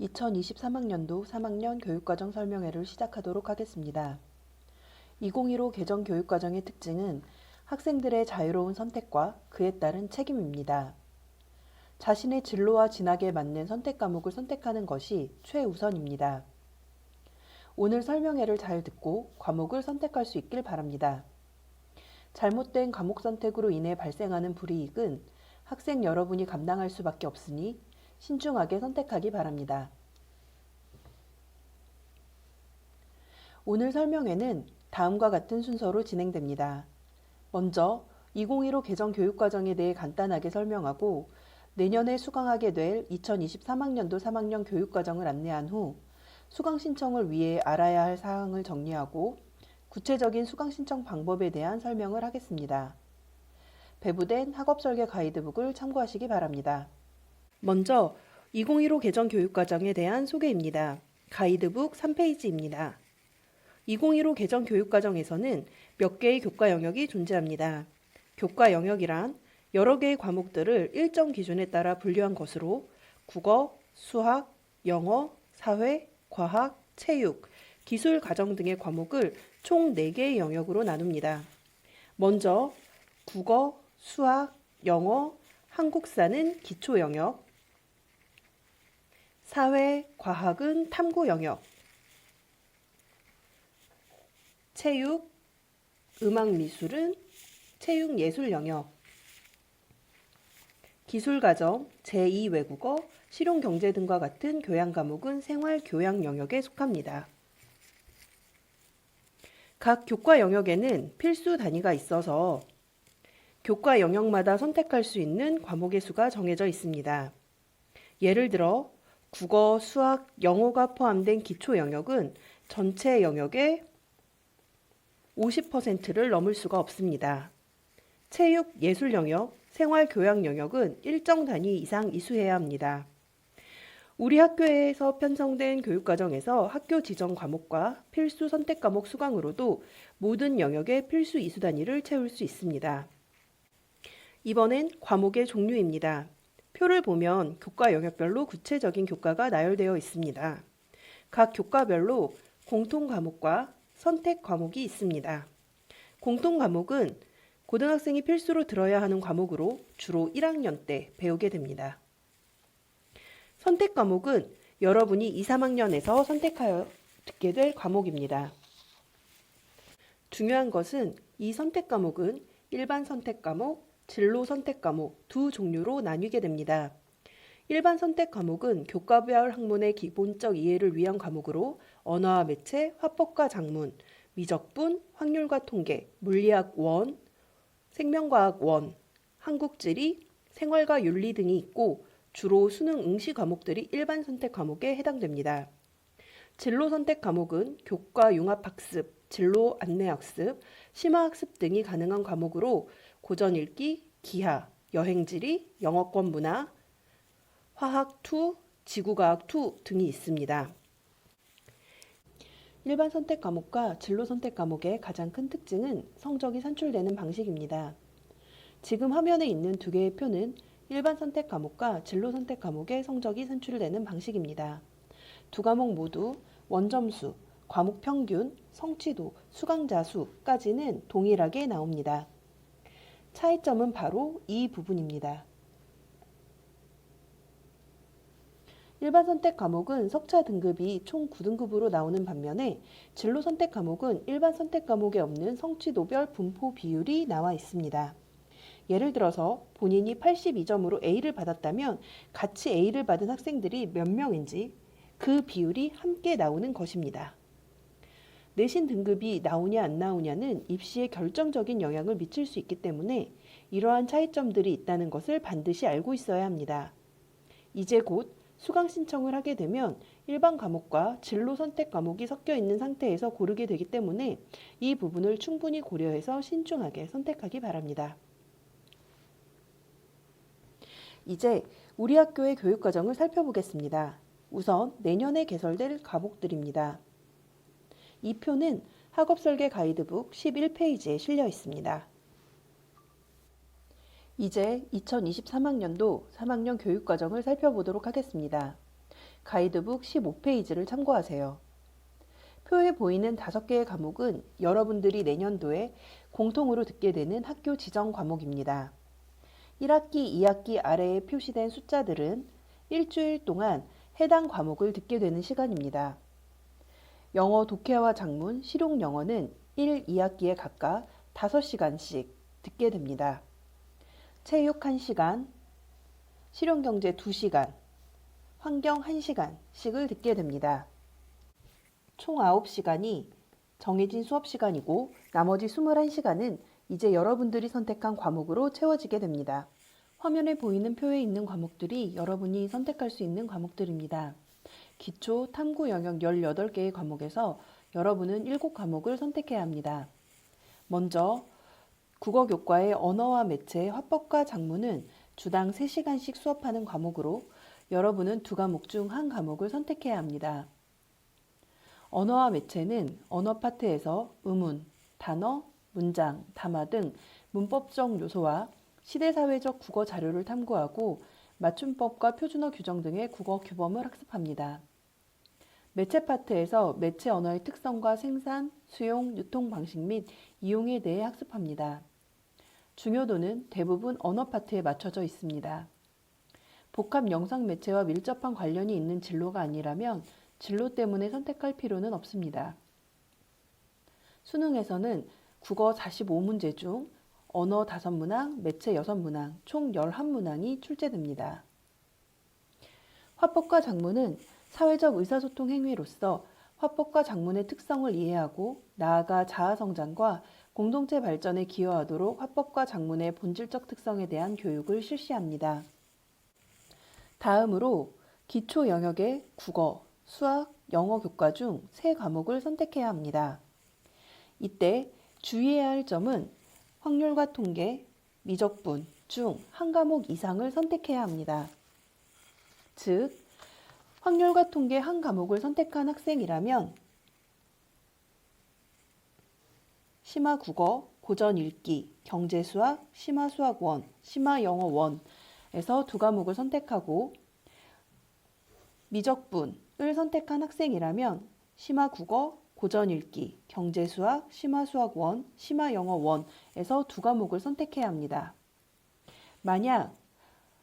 2023학년도 3학년 교육과정 설명회를 시작하도록 하겠습니다. 2015 개정 교육과정의 특징은 학생들의 자유로운 선택과 그에 따른 책임입니다. 자신의 진로와 진학에 맞는 선택 과목을 선택하는 것이 최우선입니다. 오늘 설명회를 잘 듣고 과목을 선택할 수 있길 바랍니다. 잘못된 과목 선택으로 인해 발생하는 불이익은 학생 여러분이 감당할 수밖에 없으니 신중하게 선택하기 바랍니다. 오늘 설명회는 다음과 같은 순서로 진행됩니다. 먼저 2015 개정 교육과정에 대해 간단하게 설명하고 내년에 수강하게 될 2023학년도 3학년 교육과정을 안내한 후 수강 신청을 위해 알아야 할 사항을 정리하고 구체적인 수강 신청 방법에 대한 설명을 하겠습니다. 배부된 학업설계 가이드북을 참고하시기 바랍니다. 먼저 2015 개정 교육과정에 대한 소개입니다. 가이드북 3페이지입니다. 2015 개정 교육과정에서는 몇 개의 교과 영역이 존재합니다. 교과 영역이란 여러 개의 과목들을 일정 기준에 따라 분류한 것으로 국어, 수학, 영어, 사회, 과학, 체육, 기술, 가정 등의 과목을 총 4개의 영역으로 나눕니다. 먼저 국어, 수학, 영어, 한국사는 기초 영역, 사회, 과학은 탐구 영역, 체육, 음악미술은 체육예술 영역, 기술과정, 제2외국어, 실용경제 등과 같은 교양 과목은 생활교양 영역에 속합니다. 각 교과 영역에는 필수 단위가 있어서 교과 영역마다 선택할 수 있는 과목의 수가 정해져 있습니다. 예를 들어 국어, 수학, 영어가 포함된 기초 영역은 전체 영역의 50%를 넘을 수가 없습니다. 체육, 예술 영역, 생활교양 영역은 일정 단위 이상 이수해야 합니다. 우리 학교에서 편성된 교육과정에서 학교 지정 과목과 필수 선택 과목 수강으로도 모든 영역의 필수 이수 단위를 채울 수 있습니다. 이번엔 과목의 종류입니다. 표를 보면 교과 영역별로 구체적인 교과가 나열되어 있습니다. 각 교과별로 공통 과목과 선택 과목이 있습니다. 공통 과목은 고등학생이 필수로 들어야 하는 과목으로 주로 1학년 때 배우게 됩니다. 선택 과목은 여러분이 2, 3학년에서 선택하여 듣게 될 과목입니다. 중요한 것은 이 선택 과목은 일반 선택 과목, 진로 선택 과목 두 종류로 나뉘게 됩니다. 일반 선택 과목은 교과별 학문의 기본적 이해를 위한 과목으로 언어와 매체, 화법과 작문, 미적분, 확률과 통계, 물리학 1, 생명과학 1, 한국지리, 생활과 윤리 등이 있고 주로 수능 응시 과목들이 일반 선택 과목에 해당됩니다. 진로 선택 과목은 교과 융합학습, 진로 안내학습, 심화학습 등이 가능한 과목으로 고전 읽기, 기하, 여행지리, 영어권 문화, 화학 2, 지구과학 2 등이 있습니다. 일반 선택 과목과 진로 선택 과목의 가장 큰 특징은 성적이 산출되는 방식입니다. 지금 화면에 있는 두 개의 표는 일반 선택 과목과 진로 선택 과목의 성적이 산출되는 방식입니다. 두 과목 모두 원점수, 과목 평균, 성취도, 수강자 수까지는 동일하게 나옵니다. 차이점은 바로 이 부분입니다. 일반 선택 과목은 석차 등급이 총 9등급으로 나오는 반면에 진로 선택 과목은 일반 선택 과목에 없는 성취도별 분포 비율이 나와 있습니다. 예를 들어서 본인이 82점으로 A를 받았다면 같이 A를 받은 학생들이 몇 명인지 그 비율이 함께 나오는 것입니다. 내신 등급이 나오냐 안 나오냐는 입시에 결정적인 영향을 미칠 수 있기 때문에 이러한 차이점들이 있다는 것을 반드시 알고 있어야 합니다. 이제 곧 수강 신청을 하게 되면 일반 과목과 진로 선택 과목이 섞여 있는 상태에서 고르게 되기 때문에 이 부분을 충분히 고려해서 신중하게 선택하기 바랍니다. 이제 우리 학교의 교육과정을 살펴보겠습니다. 우선 내년에 개설될 과목들입니다. 이 표는 학업설계 가이드북 11페이지에 실려 있습니다. 이제 2023학년도 3학년 교육과정을 살펴보도록 하겠습니다. 가이드북 15페이지를 참고하세요. 표에 보이는 5개의 과목은 여러분들이 내년도에 공통으로 듣게 되는 학교 지정 과목입니다. 1학기, 2학기 아래에 표시된 숫자들은 일주일 동안 해당 과목을 듣게 되는 시간입니다. 영어 독해와 작문, 실용 영어는 1, 2학기에 각각 5시간씩 듣게 됩니다. 체육 1시간, 실용경제 2시간, 환경 1시간씩을 듣게 됩니다. 총 9시간이 정해진 수업 시간이고 나머지 21시간은 이제 여러분들이 선택한 과목으로 채워지게 됩니다. 화면에 보이는 표에 있는 과목들이 여러분이 선택할 수 있는 과목들입니다. 기초 탐구 영역 18개의 과목에서 여러분은 7과목을 선택해야 합니다. 먼저 국어교과의 언어와 매체, 화법과 작문은 주당 3시간씩 수업하는 과목으로 여러분은 2과목 중 1과목을 선택해야 합니다. 언어와 매체는 언어 파트에서 의문, 단어, 문장, 담화 등 문법적 요소와 시대사회적 국어 자료를 탐구하고 맞춤법과 표준어 규정 등의 국어 규범을 학습합니다. 매체 파트에서 매체 언어의 특성과 생산, 수용, 유통 방식 및 이용에 대해 학습합니다. 중요도는 대부분 언어 파트에 맞춰져 있습니다. 복합 영상 매체와 밀접한 관련이 있는 진로가 아니라면 진로 때문에 선택할 필요는 없습니다. 수능에서는 국어 45문제 중 언어 5문항, 매체 6문항, 총 11문항이 출제됩니다. 화법과 작문은 사회적 의사소통 행위로서 화법과 작문의 특성을 이해하고 나아가 자아성장과 공동체 발전에 기여하도록 화법과 작문의 본질적 특성에 대한 교육을 실시합니다. 다음으로 기초 영역의 국어, 수학, 영어 교과 중 3과목을 선택해야 합니다. 이때 주의해야 할 점은 확률과 통계, 미적분 중 1과목 이상을 선택해야 합니다. 즉, 확률과 통계 1과목을 선택한 학생이라면 심화국어, 고전읽기, 경제수학, 심화수학1, 심화영어1에서 2과목을 선택하고 미적분을 선택한 학생이라면 심화국어, 고전읽기, 경제수학, 심화수학1, 심화영어1에서 2과목을 선택해야 합니다. 만약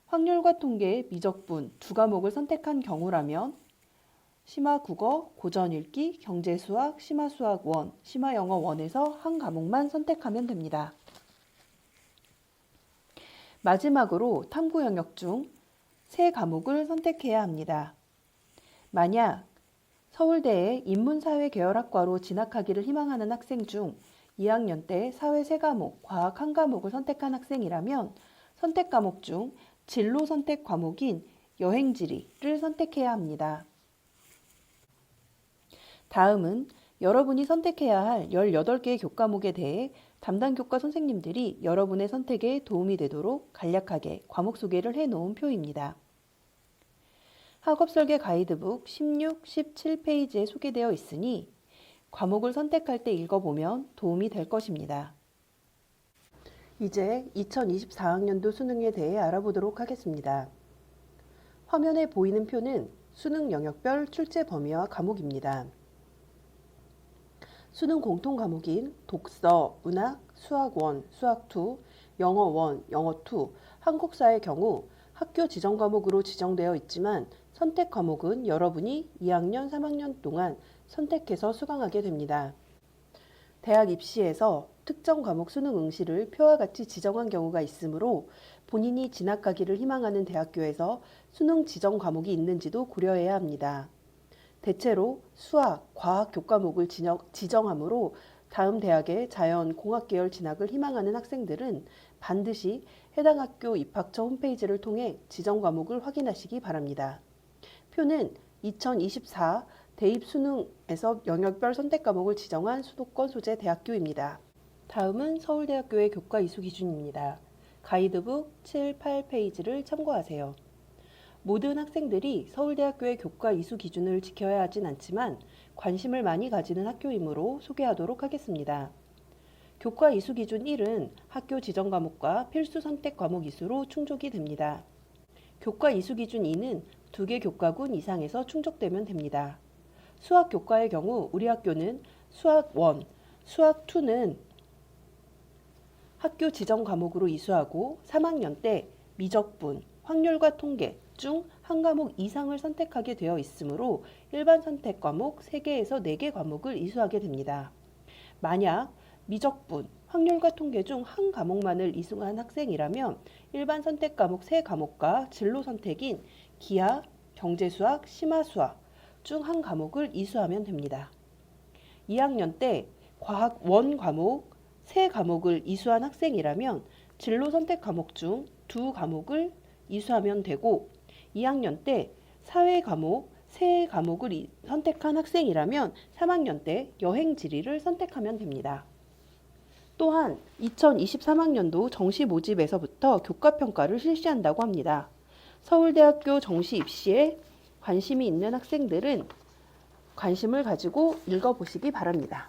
확률과 통계, 미적분 2과목을 선택한 경우라면 심화국어, 고전읽기, 경제수학, 심화수학1, 심화영어1에서 1과목만 선택하면 됩니다. 마지막으로 탐구 영역 중 3과목을 선택해야 합니다. 만약 서울대의 인문사회계열학과로 진학하기를 희망하는 학생 중 2학년 때 사회 3과목, 과학 1과목을 선택한 학생이라면 선택 과목 중 진로 선택 과목인 여행지리를 선택해야 합니다. 다음은 여러분이 선택해야 할 18개의 교과목에 대해 담당 교과 선생님들이 여러분의 선택에 도움이 되도록 간략하게 과목 소개를 해놓은 표입니다. 학업설계 가이드북 16, 17페이지에 소개되어 있으니 과목을 선택할 때 읽어보면 도움이 될 것입니다. 이제 2024학년도 수능에 대해 알아보도록 하겠습니다. 화면에 보이는 표는 수능 영역별 출제 범위와 과목입니다. 수능 공통 과목인 독서, 문학, 수학1, 수학2, 영어1, 영어2, 한국사의 경우 학교 지정 과목으로 지정되어 있지만 선택 과목은 여러분이 2학년, 3학년 동안 선택해서 수강하게 됩니다. 대학 입시에서 특정 과목 수능 응시를 표와 같이 지정한 경우가 있으므로 본인이 진학하기를 희망하는 대학교에서 수능 지정 과목이 있는지도 고려해야 합니다. 대체로 수학, 과학 교과목을 지정하므로 다음 대학의 자연, 공학 계열 진학을 희망하는 학생들은 반드시 해당 학교 입학처 홈페이지를 통해 지정 과목을 확인하시기 바랍니다. 표는 2024 대입 수능에서 영역별 선택 과목을 지정한 수도권 소재 대학교입니다. 다음은 서울대학교의 교과 이수 기준입니다. 가이드북 7, 8페이지를 참고하세요. 모든 학생들이 서울대학교의 교과 이수 기준을 지켜야 하진 않지만 관심을 많이 가지는 학교이므로 소개하도록 하겠습니다. 교과 이수 기준 1은 학교 지정 과목과 필수 선택 과목 이수로 충족이 됩니다. 교과 이수 기준 2는 2개 교과군 이상에서 충족되면 됩니다. 수학 교과의 경우 우리 학교는 수학 1, 수학 2는 학교 지정 과목으로 이수하고 3학년 때 미적분, 확률과 통계 중 한 과목 이상을 선택하게 되어 있으므로 일반 선택 과목 3개에서 4개 과목을 이수하게 됩니다. 만약 미적분, 확률과 통계 중 한 과목만을 이수한 학생이라면 일반 선택 과목 3과목과 진로 선택인 기하, 경제수학, 심화수학 중 한 과목을 이수하면 됩니다. 2학년 때 과학 1 과목, 3과목을 이수한 학생이라면 진로 선택 과목 중 2과목을 이수하면 되고 2학년 때 사회 과목 3과목을 선택한 학생이라면 3학년 때 여행 지리를 선택하면 됩니다. 또한 2023학년도 정시 모집에서부터 교과평가를 실시한다고 합니다. 서울대학교 정시 입시에 관심이 있는 학생들은 관심을 가지고 읽어보시기 바랍니다.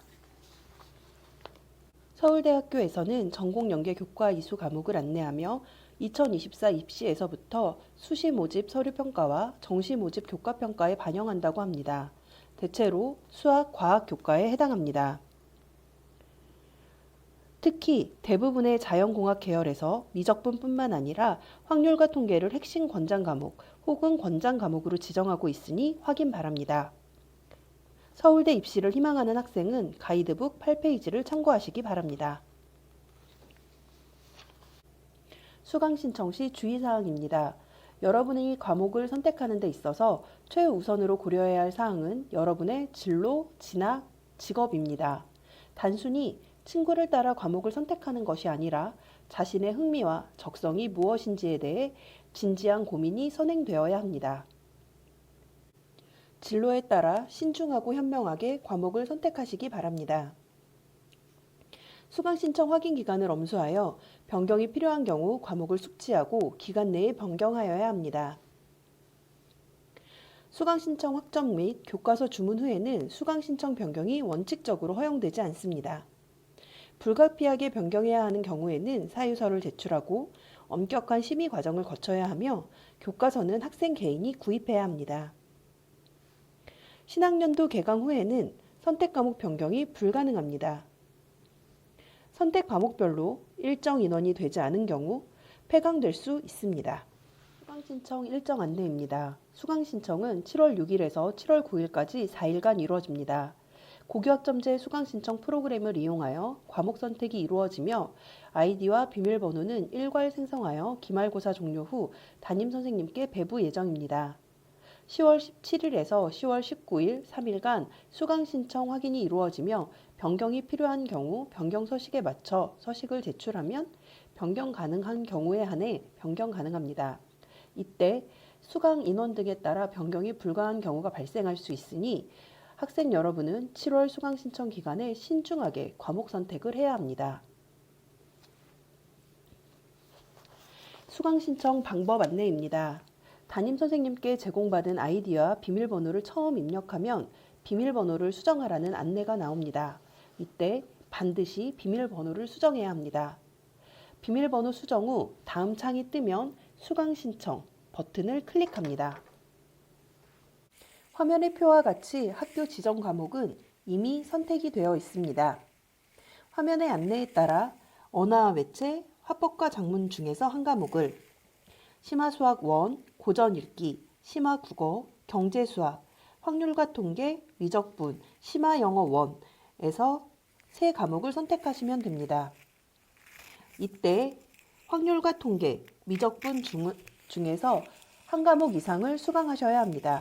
서울대학교에서는 전공연계 교과 이수 과목을 안내하며 2024 입시에서부터 수시 모집 서류평가와 정시 모집 교과평가에 반영한다고 합니다. 대체로 수학, 과학 교과에 해당합니다. 특히 대부분의 자연공학 계열에서 미적분뿐만 아니라 확률과 통계를 핵심 권장 과목 혹은 권장 과목으로 지정하고 있으니 확인 바랍니다. 서울대 입시를 희망하는 학생은 가이드북 8페이지를 참고하시기 바랍니다. 수강 신청 시 주의사항입니다. 여러분이 과목을 선택하는 데 있어서 최우선으로 고려해야 할 사항은 여러분의 진로, 진학, 직업입니다. 단순히 친구를 따라 과목을 선택하는 것이 아니라 자신의 흥미와 적성이 무엇인지에 대해 진지한 고민이 선행되어야 합니다. 진로에 따라 신중하고 현명하게 과목을 선택하시기 바랍니다. 수강 신청 확인 기간을 엄수하여 변경이 필요한 경우 과목을 숙지하고 기간 내에 변경하여야 합니다. 수강 신청 확정 및 교과서 주문 후에는 수강 신청 변경이 원칙적으로 허용되지 않습니다. 불가피하게 변경해야 하는 경우에는 사유서를 제출하고 엄격한 심의 과정을 거쳐야 하며 교과서는 학생 개인이 구입해야 합니다. 신학년도 개강 후에는 선택 과목 변경이 불가능합니다. 선택 과목별로 일정 인원이 되지 않은 경우 폐강될 수 있습니다. 수강 신청 일정 안내입니다. 수강 신청은 7월 6일에서 7월 9일까지 4일간 이루어집니다. 고교학점제 수강 신청 프로그램을 이용하여 과목 선택이 이루어지며 아이디와 비밀번호는 일괄 생성하여 기말고사 종료 후 담임선생님께 배부 예정입니다. 10월 17일에서 10월 19일 3일간 수강 신청 확인이 이루어지며 변경이 필요한 경우 변경 서식에 맞춰 서식을 제출하면 변경 가능한 경우에 한해 변경 가능합니다. 이때 수강 인원 등에 따라 변경이 불가한 경우가 발생할 수 있으니 학생 여러분은 7월 수강 신청 기간에 신중하게 과목 선택을 해야 합니다. 수강 신청 방법 안내입니다. 담임 선생님께 제공받은 아이디와 비밀번호를 처음 입력하면 비밀번호를 수정하라는 안내가 나옵니다. 이때 반드시 비밀번호를 수정해야 합니다. 비밀번호 수정 후 다음 창이 뜨면 수강 신청 버튼을 클릭합니다. 화면의 표와 같이 학교 지정 과목은 이미 선택이 되어 있습니다. 화면의 안내에 따라 언어와 매체, 화법과 작문 중에서 한 과목을 심화수학 1, 고전 읽기, 심화국어, 경제수학, 확률과 통계, 미적분, 심화영어 1에서 3과목을 선택하시면 됩니다. 이때 확률과 통계, 미적분 중에서 한 과목 이상을 수강하셔야 합니다.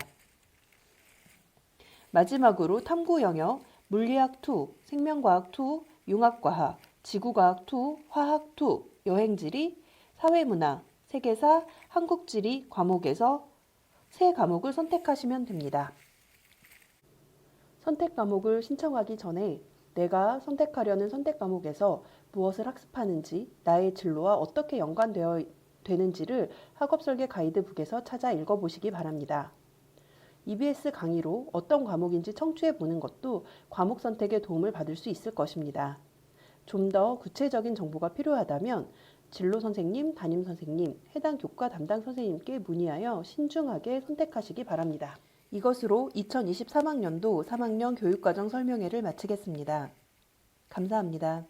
마지막으로 탐구 영역, 물리학 2, 생명과학 2, 융합과학, 지구과학 2, 화학 2, 여행지리, 사회문화, 세계사, 한국지리 과목에서 3과목을 선택하시면 됩니다. 선택 과목을 신청하기 전에 내가 선택하려는 선택 과목에서 무엇을 학습하는지, 나의 진로와 어떻게 연관되어 되는지를 학업설계 가이드북에서 찾아 읽어보시기 바랍니다. EBS 강의로 어떤 과목인지 청취해 보는 것도 과목 선택에 도움을 받을 수 있을 것입니다. 좀 더 구체적인 정보가 필요하다면 진로 선생님, 담임 선생님, 해당 교과 담당 선생님께 문의하여 신중하게 선택하시기 바랍니다. 이것으로 2023학년도 3학년 교육과정 설명회를 마치겠습니다. 감사합니다.